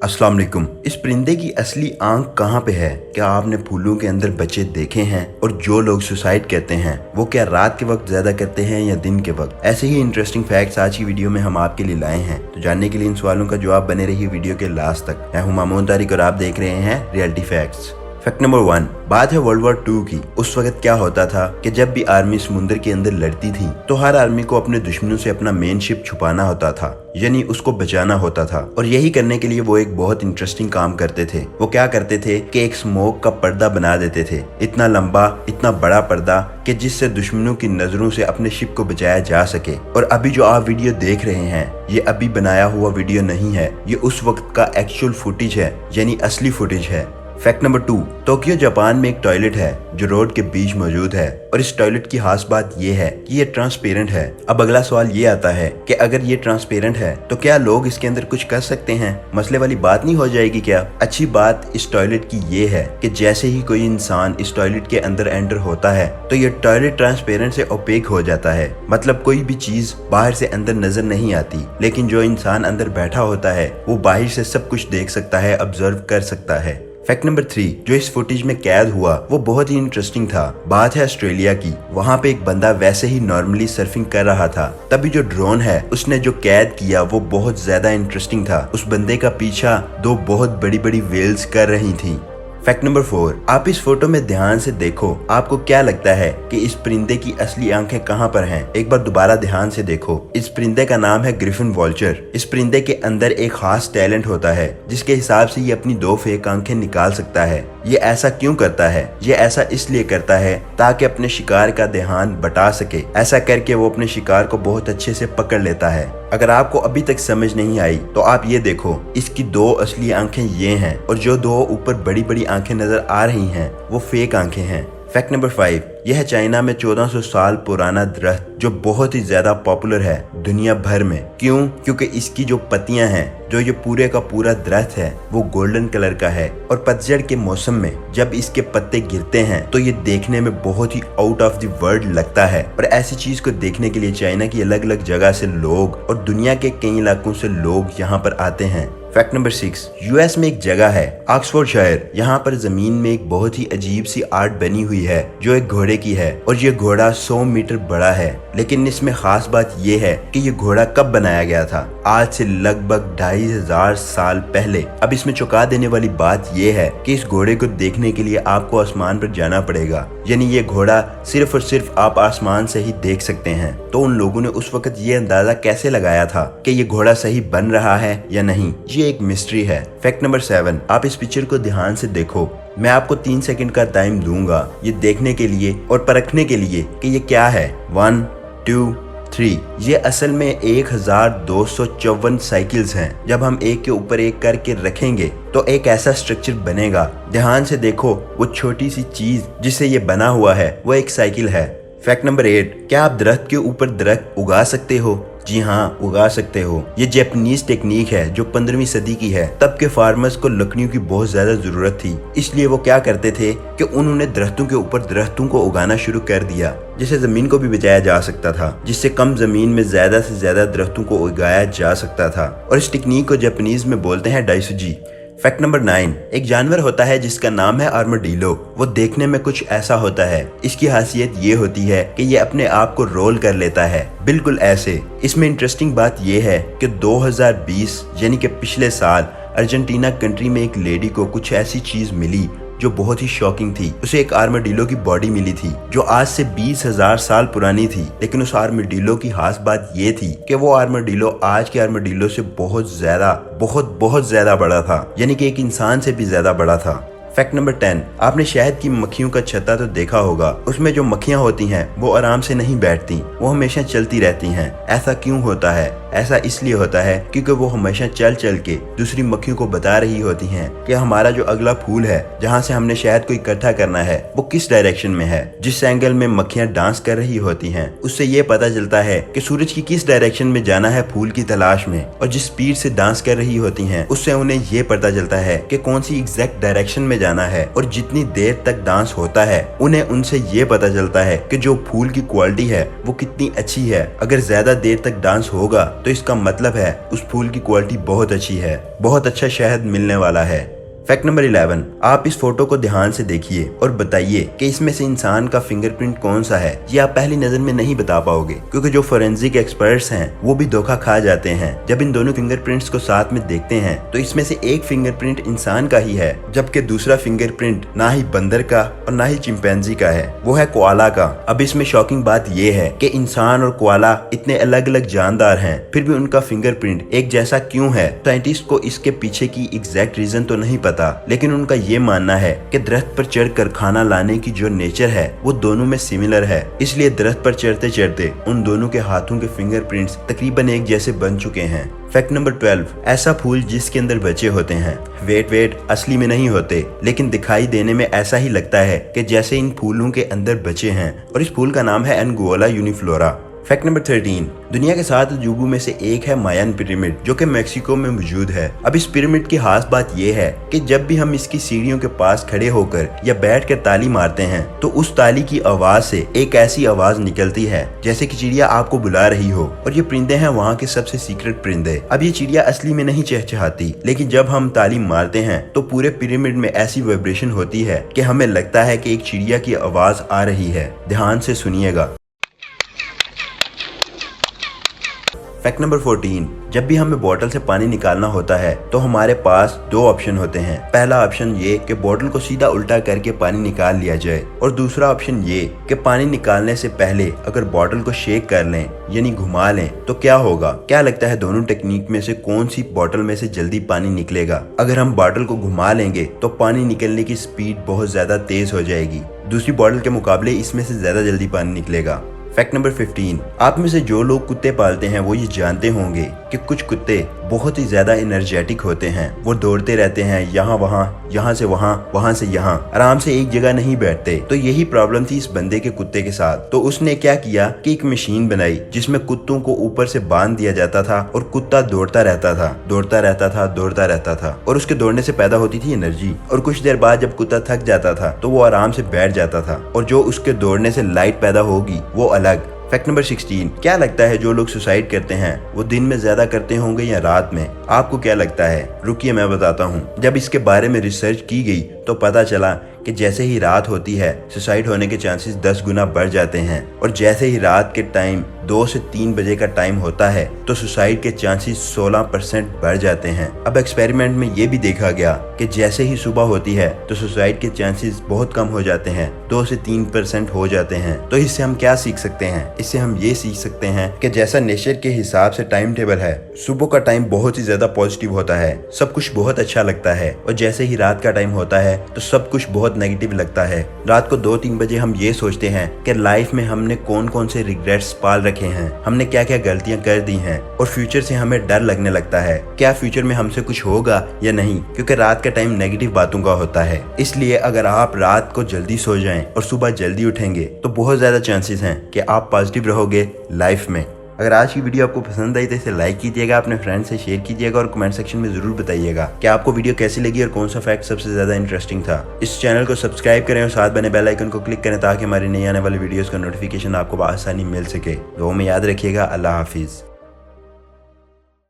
अस्सलाम वालेकुम। इस परिंदे की असली आंख कहाँ पे है? क्या आपने फूलों के अंदर बच्चे देखे हैं? और जो लोग सुसाइड कहते हैं वो क्या रात के वक्त ज्यादा करते हैं या दिन के वक्त? ऐसे ही इंटरेस्टिंग फैक्ट्स आज की वीडियो में हम आपके लिए लाए हैं। तो जानने के लिए इन सवालों का जवाब बने रहिए वीडियो के लास्ट तक। मैं हूँ मामून तारिक और आप देख रहे हैं रियलिटी फैक्ट्स। फैक्ट नंबर 1, बात है वर्ल्ड वॉर 2 की। उस वक्त क्या होता था कि जब भी आर्मी समुद्र के अंदर लड़ती थी तो हर आर्मी को अपने दुश्मनों से अपना मेन शिप छुपाना होता था, यानी उसको बचाना होता था। और यही करने के लिए वो एक बहुत इंटरेस्टिंग काम करते थे। वो क्या करते थे कि एक स्मोक का पर्दा बना देते थे, इतना लंबा, इतना बड़ा पर्दा कि जिससे दुश्मनों की नजरों से अपने शिप को बचाया जा सके। और अभी जो आप वीडियो देख रहे हैं ये अभी बनाया हुआ वीडियो नहीं है, ये उस वक्त का एक्चुअल फुटेज है, यानी असली फुटेज है। फैक्ट नंबर 2, टोक्यो जापान में एक टॉयलेट है जो रोड के बीच मौजूद है और इस टॉयलेट की खास बात ये है कि ये ट्रांसपेरेंट है। अब अगला सवाल ये आता है कि अगर ये ट्रांसपेरेंट है तो क्या लोग इसके अंदर कुछ कर सकते हैं? मसले वाली बात नहीं हो जाएगी क्या? अच्छी बात इस टॉयलेट की ये है कि जैसे ही कोई इंसान इस टॉयलेट के अंदर एंटर होता है तो ये टॉयलेट ट्रांसपेरेंट से ओपेक हो जाता है। मतलब कोई भी चीज बाहर से अंदर नजर नहीं आती, लेकिन जो इंसान अंदर बैठा होता है वो बाहर से सब कुछ देख सकता है, ऑब्जर्व कर सकता है। फैक्ट नंबर 3, जो इस फुटेज में कैद हुआ वो बहुत ही इंटरेस्टिंग था। बात है ऑस्ट्रेलिया की। वहाँ पे एक बंदा वैसे ही नॉर्मली सर्फिंग कर रहा था, तभी जो ड्रोन है उसने जो कैद किया वो बहुत ज्यादा इंटरेस्टिंग था। उस बंदे का पीछा दो बहुत बड़ी बड़ी वेल्स कर रही थी। फैक्ट नंबर 4, आप इस फोटो में ध्यान से देखो, आपको क्या लगता है कि इस परिंदे की असली आंखें कहाँ पर हैं? एक बार दोबारा ध्यान से देखो। इस परिंदे का नाम है ग्रिफिन वॉल्चर। इस परिंदे के अंदर एक खास टैलेंट होता है जिसके हिसाब से ये अपनी 2 फेक आंखें निकाल सकता है। ये ऐसा क्यों करता है? ये ऐसा इसलिए करता है ताकि अपने शिकार का ध्यान बटा सके। ऐसा करके वो अपने शिकार को बहुत अच्छे से पकड़ लेता है। अगर आपको अभी तक समझ नहीं आई तो आप ये देखो, इसकी 2 असली आंखें ये हैं और जो 2 ऊपर बड़ी बड़ी आंखें नजर आ रही हैं वो फेक आंखें हैं। फैक्ट नंबर 5, यह चाइना में 1400 साल पुराना दरख्त जो बहुत ही ज्यादा पॉपुलर है दुनिया भर में। क्यों? क्योंकि इसकी जो पत्तियां हैं, जो ये पूरे का पूरा दरख्त है वो गोल्डन कलर का है और पतझड़ के मौसम में जब इसके पत्ते गिरते हैं तो ये देखने में बहुत ही आउट ऑफ द वर्ल्ड लगता है। और ऐसी चीज को देखने के लिए चाइना की अलग अलग जगह से लोग और दुनिया के कई इलाकों से लोग यहाँ पर आते हैं। फैक्ट नंबर 6, यूएस में एक जगह है ऑक्सफोर्डशायर। यहाँ पर जमीन में एक बहुत ही अजीब सी आर्ट बनी हुई है जो एक घोड़े की है और ये घोड़ा 100 मीटर बड़ा है। लेकिन इसमें खास बात ये है कि ये घोड़ा कब बनाया गया था? आज से लगभग 2500 साल पहले। अब इसमें चौंका देने वाली बात ये है कि इस घोड़े को देखने के लिए आपको आसमान पर जाना पड़ेगा, यानी ये घोड़ा सिर्फ और सिर्फ आप आसमान से ही देख सकते हैं। तो उन लोगों ने उस वक्त ये अंदाजा कैसे लगाया था कि ये घोड़ा सही बन रहा है या नहीं? ये एक मिस्ट्री है। फैक्ट नंबर 7, आप इस पिक्चर को ध्यान से देखो। मैं आपको 3 सेकंड का टाइम दूंगा ये देखने के लिए और परखने के लिए कि ये क्या है। 1, 2, 3। ये असल में 1254 साइकिल्स हैं। जब हम एक के ऊपर एक करके रखेंगे तो एक ऐसा स्ट्रक्चर बनेगा। ध्यान से देखो, वो छोटी सी चीज जिससे ये बना हुआ है वो एक साइकिल है। फैक्ट नंबर 8, क्या आप दरख्त के ऊपर दरख्त उगा सकते हो? जी हाँ, उगा सकते हो। ये जापानीज टेक्निक है जो 15वीं सदी की है। तब के फार्मर्स को लकड़ियों की बहुत ज्यादा जरूरत थी, इसलिए वो क्या करते थे कि उन्होंने दरख्तों के ऊपर दरख्तों को उगाना शुरू कर दिया, जिससे जमीन को भी बचाया जा सकता था, जिससे कम जमीन में ज्यादा से ज्यादा दरख्तों को उगाया जा सकता था। और इस टेक्निक को जापानीज में बोलते हैं डाइसुजी। फैक्ट नंबर 9, एक जानवर होता है जिसका नाम है आर्माडिलो। वो देखने में कुछ ऐसा होता है। इसकी खासियत ये होती है कि ये अपने आप को रोल कर लेता है, बिल्कुल ऐसे। इसमें इंटरेस्टिंग बात ये है कि 2020 यानी कि पिछले साल अर्जेंटीना कंट्री में एक लेडी को कुछ ऐसी चीज मिली जो बहुत ही शॉकिंग थी। उसे एक आर्माडिलो की बॉडी मिली थी जो आज से 20,000 साल पुरानी थी। लेकिन उस आर्माडिलो की खास बात ये थी कि वो आर्माडिलो आज के आर्माडिलो से बहुत ज्यादा बड़ा था, यानी कि एक इंसान से भी ज्यादा बड़ा था। फैक्ट नंबर 10, आपने शहद की मक्खियों का छत्ता तो देखा होगा। उसमें जो मक्खियां होती हैं वो आराम से नहीं बैठती, वो हमेशा चलती रहती हैं। ऐसा क्यों होता है? ऐसा इसलिए होता है क्योंकि वो हमेशा चल चल के दूसरी मक्खियों को बता रही होती हैं कि हमारा जो अगला फूल है जहाँ से हमने शहद को इकट्ठा करना है वो किस डायरेक्शन में है। जिस एंगल में मक्खियां डांस कर रही होती हैं उससे ये पता चलता है कि सूरज की किस डायरेक्शन में जाना है फूल की तलाश में, और जिस स्पीड से डांस कर रही होती हैं उससे उन्हें ये पता चलता है कि कौन सी एग्जैक्ट डायरेक्शन में जाना है। और जितनी देर तक डांस होता है उन्हें उनसे ये पता चलता है कि जो फूल की क्वालिटी है वो कितनी अच्छी है। अगर ज्यादा देर तक डांस होगा तो इसका मतलब है उस फूल की क्वालिटी बहुत अच्छी है, बहुत अच्छा शहद मिलने वाला है। फैक्ट नंबर 11, आप इस फोटो को ध्यान से देखिए और बताइए कि इसमें से इंसान का फिंगरप्रिंट कौन सा है। ये आप पहली नजर में नहीं बता पाओगे, क्योंकि जो फोरेंसिक एक्सपर्ट्स हैं वो भी धोखा खा जाते हैं। जब इन दोनों फिंगरप्रिंट्स को साथ में देखते हैं तो इसमें से एक फिंगरप्रिंट इंसान का ही है, जबकि दूसरा फिंगरप्रिंट ना ही बंदर का और ना ही चिंपैंजी का है, वो है कोआला का। अब इसमें शॉकिंग बात ये है कि इंसान और कोआला इतने अलग अलग जानदार हैं, फिर भी उनका फिंगरप्रिंट एक जैसा क्यों है। साइंटिस्ट को इसके पीछे की एग्जैक्ट रीजन तो नहीं पता, लेकिन उनका ये मानना है कि दरख्त पर चढ़कर खाना लाने की जो नेचर है वो दोनों में सिमिलर है, इसलिए दरख्त पर चढ़ते चढ़ते उन दोनों के हाथों के फिंगरप्रिंट्स तकरीबन एक जैसे बन चुके हैं। फैक्ट नंबर 12, ऐसा फूल जिसके अंदर बच्चे होते हैं। वेट असली में नहीं होते, लेकिन दिखाई देने में ऐसा ही लगता है कि जैसे इन फूलों के अंदर बच्चे हैं, और इस फूल का नाम है एनगुओला यूनिफ्लोरा। फैक्ट नंबर 13, दुनिया के 7 अजूबों में से एक है मायन पिरामिड, जो कि मेक्सिको में मौजूद है। अब इस पिरामिड की खास बात यह है कि जब भी हम इसकी सीढ़ियों के पास खड़े होकर या बैठकर ताली मारते हैं तो उस ताली की आवाज से एक ऐसी आवाज निकलती है जैसे कि चिड़िया आपको बुला रही हो, और ये परिंदे हैं वहाँ के सबसे सीक्रेट परिंदे। अब ये चिड़िया असली में नहीं चहचहाती, लेकिन जब हम ताली मारते हैं तो पूरे पिरामिड में ऐसी वाइब्रेशन होती है कि हमें लगता है कि एक चिड़िया की आवाज आ रही है। ध्यान से सुनिएगा। फैक्ट नंबर 14, जब भी हमें बोतल से पानी निकालना होता है तो हमारे पास 2 ऑप्शन होते हैं। पहला ऑप्शन ये कि बोतल को सीधा उल्टा करके पानी निकाल लिया जाए, और दूसरा ऑप्शन ये कि पानी निकालने से पहले अगर बोतल को शेक कर लें यानी घुमा लें तो क्या होगा। क्या लगता है दोनों टेक्निक में से कौन सी बोतल में से जल्दी पानी निकलेगा? अगर हम बोतल को घुमा लेंगे तो पानी निकलने की स्पीड बहुत ज्यादा तेज हो जाएगी, दूसरी बोतल के मुकाबले इसमें से ज्यादा जल्दी पानी निकलेगा। फैक्ट नंबर 15, आप में से जो लोग कुत्ते पालते हैं वो ये जानते होंगे कि कुछ कुत्ते बहुत ही ज्यादा एनर्जेटिक होते हैं। वो दौड़ते रहते हैं यहाँ वहाँ, यहाँ से वहाँ, वहाँ से यहाँ, आराम से एक जगह नहीं बैठते। तो यही प्रॉब्लम थी इस बंदे के कुत्ते के साथ। तो उसने क्या किया कि एक मशीन बनाई जिसमें कुत्तों को ऊपर से बांध दिया जाता था और कुत्ता दौड़ता रहता था, दौड़ता रहता था, दौड़ता रहता था, और उसके दौड़ने से पैदा होती थी एनर्जी। और कुछ देर बाद जब कुत्ता थक जाता था तो वो आराम से बैठ जाता था, और जो उसके दौड़ने से लाइट पैदा होगी वो अलग। फैक्ट नंबर 16, क्या लगता है जो लोग सुसाइड करते हैं वो दिन में ज्यादा करते होंगे या रात में? आपको क्या लगता है? रुकिए मैं बताता हूँ। जब इसके बारे में रिसर्च की गई तो पता चला कि जैसे ही रात होती है सुसाइड होने के चांसेस 10 गुना बढ़ जाते हैं, और जैसे ही रात के टाइम 2 से 3 बजे का टाइम होता है तो सुसाइड के चांसेस 16% बढ़ जाते हैं। अब एक्सपेरिमेंट में ये भी देखा गया कि जैसे ही सुबह होती है तो सुसाइड के चांसेस बहुत कम हो जाते हैं, 2 से 3% हो जाते हैं। तो इससे हम क्या सीख सकते हैं? इससे हम ये सीख सकते हैं कि जैसा नेचर के हिसाब से टाइम टेबल है, सुबह का टाइम बहुत ही ज्यादा पॉजिटिव होता है, सब कुछ बहुत अच्छा लगता है, और जैसे ही रात का टाइम होता है तो सब कुछ बहुत नेगेटिव लगता है। रात को 2-3 बजे हम ये सोचते हैं कि लाइफ में हमने कौन कौन से रिग्रेट्स पाल रखे हैं, हमने क्या क्या गलतियां कर दी हैं, और फ्यूचर से हमें डर लगने लगता है क्या फ्यूचर में हमसे कुछ होगा या नहीं, क्योंकि रात का टाइम नेगेटिव बातों का होता है। इसलिए अगर आप रात को जल्दी सो जाएं और सुबह जल्दी उठेंगे तो बहुत ज्यादा चांसेस हैं कि आप पॉजिटिव रहोगे लाइफ में। अगर आज की वीडियो आपको पसंद आई तो इसे लाइक कीजिएगा, अपने फ्रेंड से शेयर कीजिएगा, और कमेंट सेक्शन में जरूर बताइएगा कि आपको वीडियो कैसी लगी और कौन सा फैक्ट सबसे ज्यादा इंटरेस्टिंग था। इस चैनल को सब्सक्राइब करें और साथ बने बेल आइकन को क्लिक करें ताकि हमारी नई आने वाली वीडियोस का नोटिफिकेशन आपको आसानी मिल सके। दुआ में याद रखिएगा। अल्लाह हाफिज।